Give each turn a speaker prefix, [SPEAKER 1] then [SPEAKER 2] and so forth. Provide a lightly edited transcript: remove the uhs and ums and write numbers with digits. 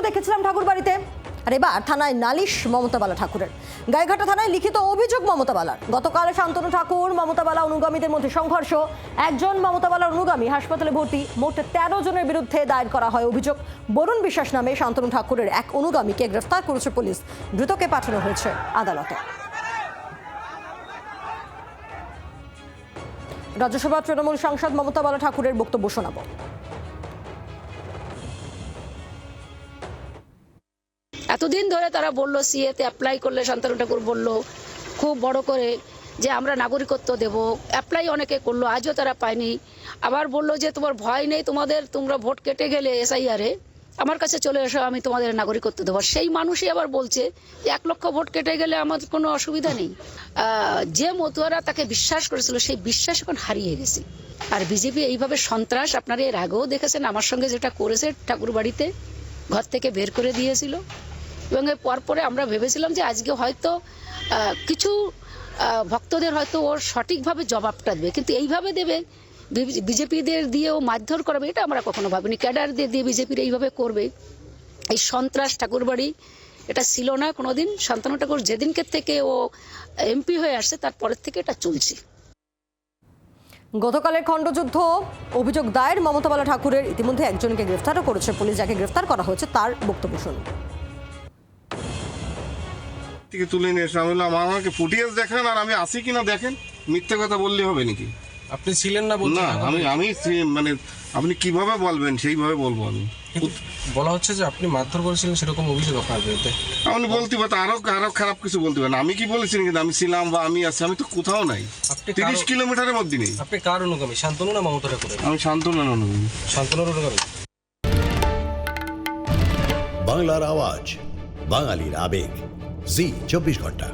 [SPEAKER 1] দেখেছিলাম ঠাকুরবাড়িতে। আর এবার থানায় নালিশ মমতা বালা ঠাকুরের। গাইঘাটা থানায় লিখিত অভিযোগ মমতা বালার। গতকাল শান্তনু ঠাকুর মমতা বালা অনুগামীদের মধ্যে সংঘর্ষ। একজন মমতা বালার অনুগামী হাসপাতালে ভর্তি। মোট 13 জনের বিরুদ্ধে দায়ের করা হয় অভিযোগ। বরুণ বিশ্বাস নামে শান্তনু ঠাকুরের এক অনুগামীকে গ্রেফতার করেছে পুলিশ। ধৃতকে পাঠানো হয়েছে আদালতে। রাজ্যসভা তৃণমূল সাংসদ মমতা বালা ঠাকুরের বক্তব্য শোনাবো।
[SPEAKER 2] এতদিন ধরে তারা বললো সিএতে অ্যাপ্লাই করলে, শান্তনু ঠাকুর বললো খুব বড় করে যে আমরা নাগরিকত্ব দেব, অ্যাপ্লাই অনেকে করলো, আজও তারা পায়নি। আবার বললো যে তোমার ভয় নেই, তোমরা ভোট কেটে গেলে এসআইআরে আমার কাছে চলে এসো, আমি তোমাদের নাগরিকত্ব দেবো। সেই মানুষই আবার বলছে যে 1 লক্ষ ভোট কেটে গেলে আমার কোনো অসুবিধা নেই। যে মতুয়ারা তাকে বিশ্বাস করেছিল সেই বিশ্বাস এখন হারিয়ে গেছে। আর বিজেপি এইভাবে সন্ত্রাস আপনারা এর আগেও দেখেছেন, আমার সঙ্গে যেটা করেছে ঠাকুরবাড়িতে, ঘর থেকে বের করে দিয়েছিল। এবং এর পরে আমরা ভেবেছিলাম যে আজকে হয়তো কিছু ভক্তদের হয়তো ওর সঠিকভাবে জবাবটা দেবে, কিন্তু এইভাবে দেবে, বিজেপিদের দিয়েও মারধর করবে, এটা আমরা কখনো ভাবিনি। ক্যাডারদের দিয়ে বিজেপির এইভাবে করবে, এই সন্ত্রাস ঠাকুরবাড়ি এটা ছিল না কোনোদিন। শান্তনু ঠাকুর যেদিনকে থেকে ও এমপি হয়ে আসছে তারপরের থেকে এটা চলছে।
[SPEAKER 1] গতকালের খণ্ডযুদ্ধ অভিযোগ দায়ের মমতা বালা ঠাকুরের। ইতিমধ্যে একজনকে গ্রেফতারও করেছে পুলিশ। যাকে গ্রেফতার করা হয়েছে তার বক্তব্য শুনুন।
[SPEAKER 3] থেকে তুলে নিয়ে এসে আমি বললাম আমাকে ফুটেজ দেখেন আর আমি আসি কিনা দেখেন, মিথ্যে কথা বললে হবে নাকি?
[SPEAKER 4] আপনি ছিলেন না বলছেন?
[SPEAKER 3] না, আমি মানে আপনি কিভাবে বলবেন সেইভাবে বলবো আমি।
[SPEAKER 4] বলা হচ্ছে যে আপনি মারধর করেছিলেন, সেরকম অভিযোগ আপনার বিরুদ্ধে।
[SPEAKER 3] আপনি বলতে পারেন, আরো খারাপ কিছু বলতে পারেন। আমি কি বলেছি কিন্তু আমি ছিলাম বা আমি আছি, আমি তো কোথাও নাই। 30 কিলোমিটারের মধ্যে নেই।
[SPEAKER 4] আপনি কার অনুগামী, শান্তনু না মমতা ঠাকুরের?
[SPEAKER 3] আমি শান্তনু অনুগামী।
[SPEAKER 4] শান্তনুর অনুগামী।
[SPEAKER 5] বাংলার আওয়াজ, বাঙালির আবেগ, জি 24 ঘন্টা।